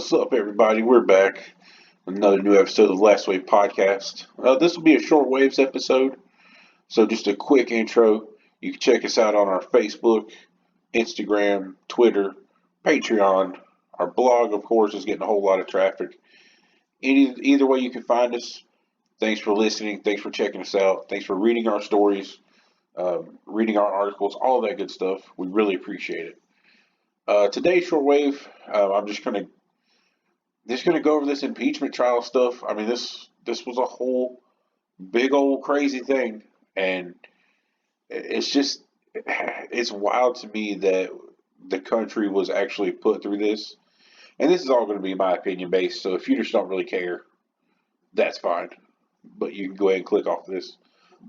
What's up, everybody? We're back with another new episode of Last Wave Podcast. This will be a short waves episode, so just a quick intro. You can check us out on our Facebook, Instagram, Twitter, Patreon. Our blog, of course, is getting a whole lot of traffic. Either way you can find us. Thanks for listening. Thanks for checking us out. Thanks for reading our stories, reading our articles, all that good stuff. We really appreciate it. Today's shortwave, I'm just gonna go over this impeachment trial stuff. I mean, this was a whole big old crazy thing, and it's just it's wild to me that the country was actually put through this. And this is all going to be my opinion based. So if you just don't really care, that's fine. But you can go ahead and click off this.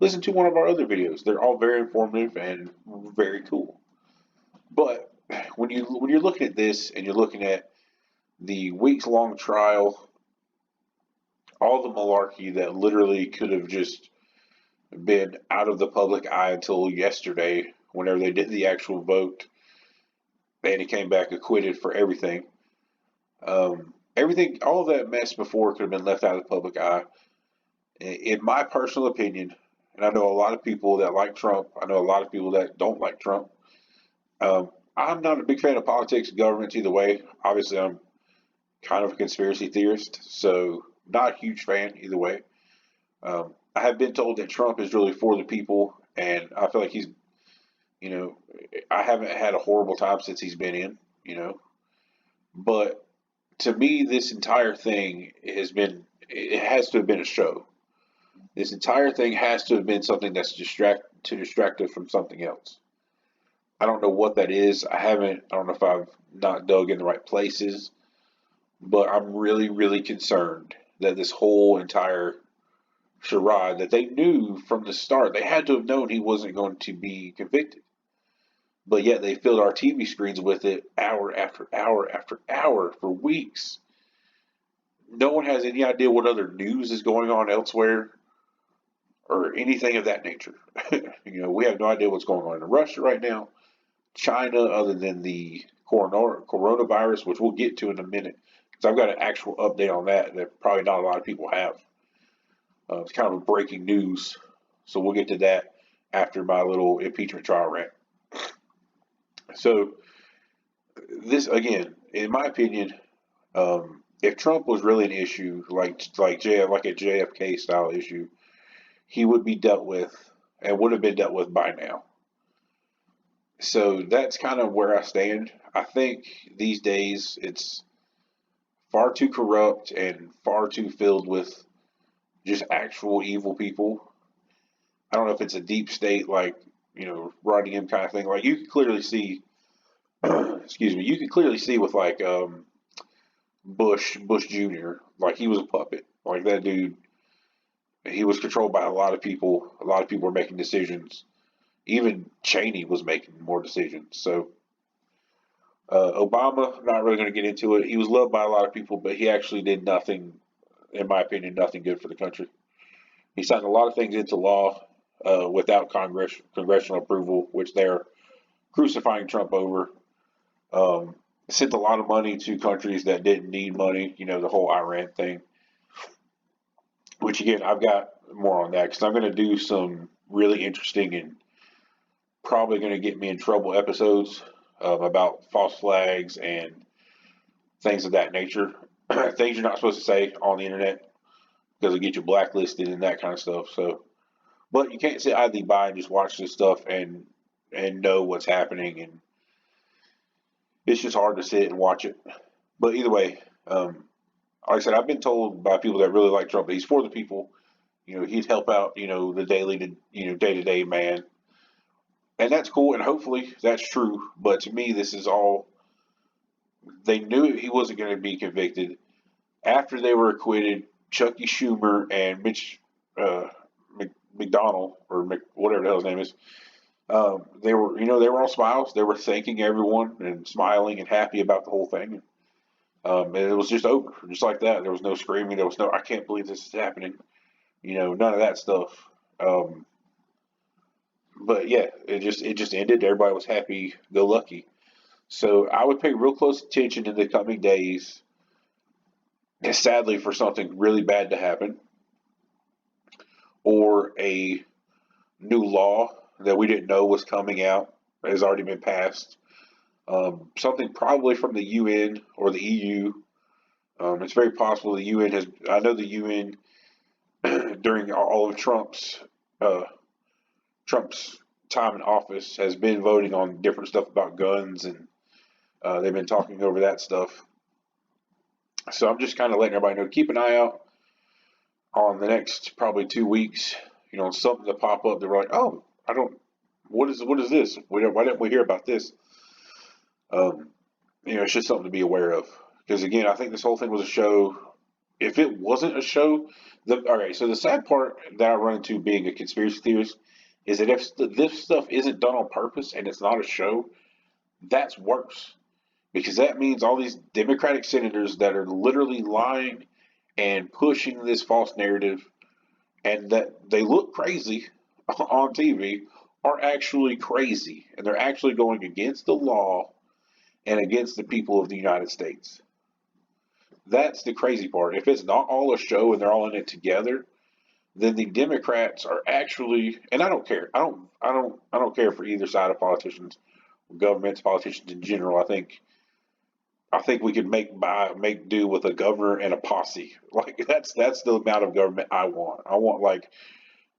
Listen to one of our other videos. They're all very informative and very cool. But when you're looking at this and you're looking at the weeks long trial, all the malarkey that literally could have just been out of the public eye until yesterday, whenever they did the actual vote, and he came back acquitted for everything. Everything, all of that mess before could have been left out of the public eye. In my personal opinion, and I know a lot of people that like Trump, I know a lot of people that don't like Trump. I'm not a big fan of politics and governments either way. Obviously, I'm kind of a conspiracy theorist, so not a huge fan either way. I have been told that Trump is really for the people, and I feel like you know, I haven't had a horrible time since he's been in. But to me, this entire thing it has to have been a show. This entire thing has to have been something that's to distract us from something else. I don't know what that is. I don't know if I've not dug in the right places, but I'm really, really concerned that this whole entire charade that they knew from the start, they had to have known he wasn't going to be convicted. But yet they filled our TV screens with it hour after hour after hour for weeks. No one has any idea what other news is going on elsewhere or anything of that nature. We have no idea what's going on in Russia right now, China, other than the coronavirus, which we'll get to in a minute, because I've got an actual update on that probably not a lot of people have. It's kind of a breaking news, so we'll get to that after my little impeachment trial rant. So this, again, in my opinion, if Trump was really an issue like a JFK style issue, he would be dealt with and would have been dealt with by now. So that's kind of where I stand. I think these days it's far too corrupt and far too filled with just actual evil people. I don't know if it's a deep state like, running him kind of thing. Like you can clearly see, excuse me, you can clearly see with like Bush Jr. Like he was a puppet. Like that dude, he was controlled by a lot of people. A lot of people were making decisions. Even Cheney was making more decisions. So Obama, not really going to get into it. He was loved by a lot of people, but he actually did nothing, in my opinion, nothing good for the country. He signed a lot of things into law without congressional approval, which they're crucifying Trump over. Sent a lot of money to countries that didn't need money. The whole Iran thing. Which again, I've got more on that because I'm going to do some really interesting and probably going to get me in trouble episodes about false flags and things of that nature. Things you're not supposed to say on the internet because it'll get you blacklisted and that kind of stuff. So, but you can't sit idly by and just watch this stuff and know what's happening, and it's just hard to sit and watch it. But either way, like I said, I've been told by people that really like Trump that he's for the people. He'd help out, the day-to-day man. And that's cool, and hopefully that's true. But to me, this is all, they knew he wasn't going to be convicted. After they were acquitted, Chucky Schumer and Mitch McDonald, or whatever the hell his name is, they were all smiles. They were thanking everyone and smiling and happy about the whole thing. And it was just over, just like that. There was no screaming. There was no, I can't believe this is happening. None of that stuff. But yeah, it just ended. Everybody was happy, go lucky. So I would pay real close attention in the coming days sadly, for something really bad to happen, or a new law that we didn't know was coming out has already been passed. Something probably from the UN or the EU. It's very possible the UN has. I know the UN during all of uh, Trump's time in office has been voting on different stuff about guns, and they've been talking over that stuff. So I'm just kind of letting everybody know, keep an eye out on the next probably 2 weeks. Something to pop up. They're like, oh, I don't. What is this? Why didn't we hear about this? Um, it's just something to be aware of. Because again, I think this whole thing was a show. If it wasn't a show, all right. So the sad part that I run into being a conspiracy theorist is that if this stuff isn't done on purpose and it's not a show, that's worse. Because that means all these Democratic senators that are literally lying and pushing this false narrative and that they look crazy on TV are actually crazy. And they're actually going against the law and against the people of the United States. That's the crazy part. If it's not all a show and they're all in it together, then the Democrats are actually, and I don't care. I don't care for either side of politicians, governments, politicians in general. I think we could make do with a governor and a posse. Like that's the amount of government I want. I want like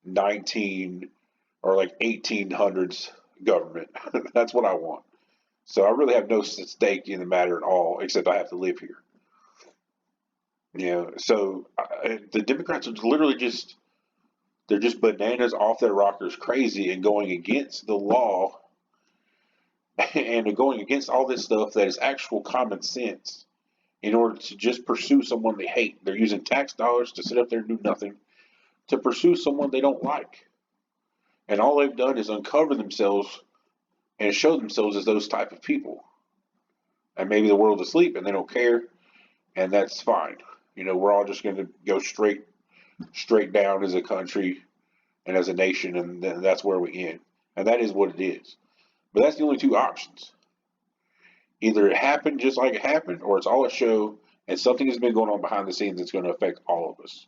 19 or like 1800s government. That's what I want. So I really have no stake in the matter at all, except I have to live here. So the Democrats are literally they're just bananas off their rockers crazy and going against the law and going against all this stuff that is actual common sense in order to just pursue someone they hate. They're using tax dollars to sit up there and do nothing to pursue someone they don't like. And all they've done is uncover themselves and show themselves as those type of people. And maybe the world's asleep and they don't care, and that's fine. We're all just going to go straight down as a country and as a nation, and then that's where we end. And that is what it is. But that's the only two options. Either it happened just like it happened, or it's all a show and something has been going on behind the scenes that's going to affect all of us.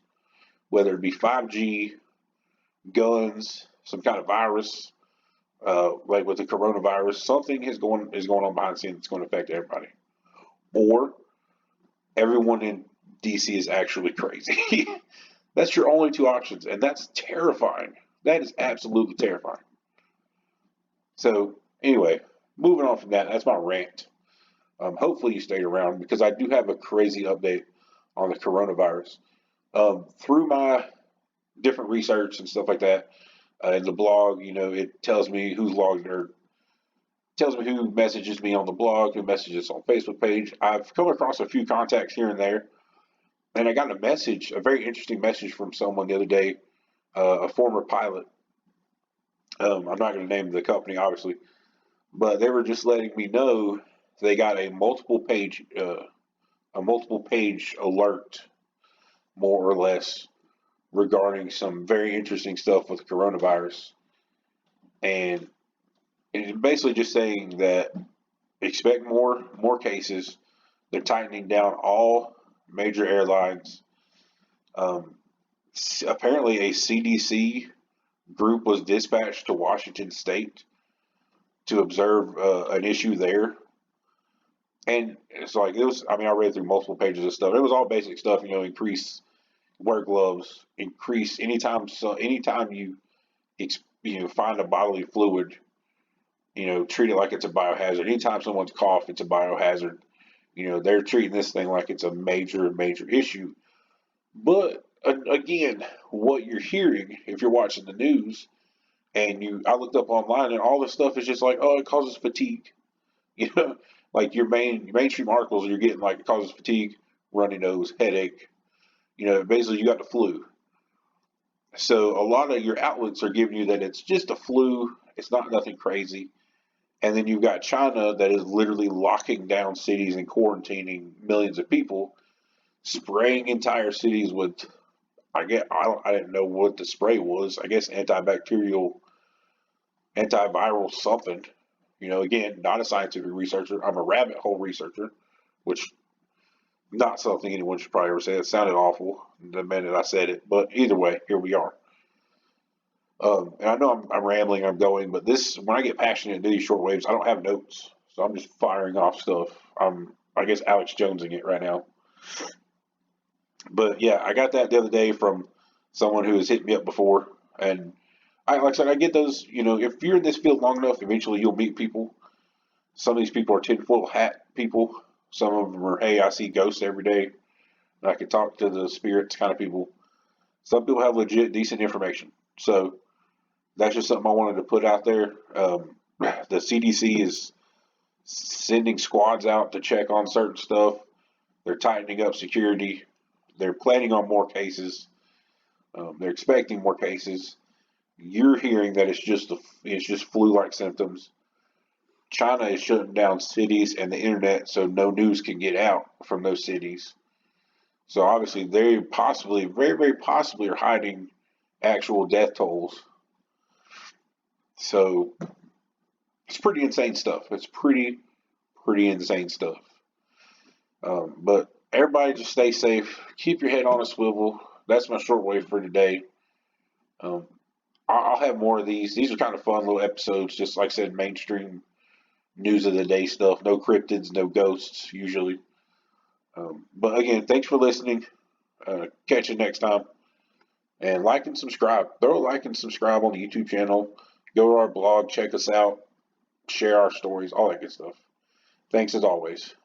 Whether it be 5G, guns, some kind of virus, like with the coronavirus, something is going on behind the scenes that's going to affect everybody. Or everyone in DC is actually crazy. That's your only two options, and that's terrifying. That is absolutely terrifying. So anyway, moving on from that, that's my rant. Hopefully you stay around because I do have a crazy update on the coronavirus. Through my different research and stuff like that, in the blog, it tells me who's logged or tells me who messages me on the blog, who messages on Facebook page. I've come across a few contacts here and there, and I got a very interesting message from someone the other day, a former pilot. I'm not going to name the company, obviously, but they were just letting me know they got a multiple page alert, more or less, regarding some very interesting stuff with coronavirus, and it's basically just saying that expect more cases. They're tightening down all major airlines. Um, Apparently, a CDC group was dispatched to Washington State to observe an issue there. And it's like it was. I mean, I read through multiple pages of stuff. It was all basic stuff. Increase wear gloves. Increase anytime you find a bodily fluid. Treat it like it's a biohazard. Anytime someone's cough, it's a biohazard. They're treating this thing like it's a major issue. But again, what you're hearing if you're watching the news and I looked up online and all this stuff is just like, oh, it causes fatigue. You know, like your mainstream articles you're getting like it causes fatigue, runny nose, headache. Basically you got the flu. So a lot of your outlets are giving you that it's just a flu. It's not nothing crazy. And then you've got China that is literally locking down cities and quarantining millions of people, spraying entire cities with, I didn't know what the spray was. I guess antibacterial, antiviral something. Again, not a scientific researcher. I'm a rabbit hole researcher, which Not something anyone should probably ever say. It sounded awful the minute I said it, but either way, here we are. And I know I'm rambling, I'm going, but this when I get passionate and do these short waves, I don't have notes, so I'm just firing off stuff. I guess Alex Jonesing it right now. But yeah, I got that the other day from someone who has hit me up before, and like I said, I get those. You know, if you're in this field long enough, eventually you'll meet people. Some of these people are tinfoil hat people. Some of them are, hey, I see ghosts every day, and I can talk to the spirits kind of people. Some people have legit, decent information. So that's just something I wanted to put out there. The CDC is sending squads out to check on certain stuff. They're tightening up security. They're planning on more cases. They're expecting more cases. You're hearing that it's just flu-like symptoms. China is shutting down cities and the internet so no news can get out from those cities. So obviously they possibly, very, very possibly are hiding actual death tolls. So it's pretty insane stuff. It's pretty insane stuff. But everybody just stay safe. Keep your head on a swivel. That's my shortwave for today. Um, I'll have more of these. These are kind of fun little episodes, just like I said, mainstream news of the day stuff. No cryptids, no ghosts, usually. But again, thanks for listening. Catch you next time. And like and subscribe. Throw a like and subscribe on the YouTube channel. Go to our blog, check us out, share our stories, all that good stuff. Thanks as always.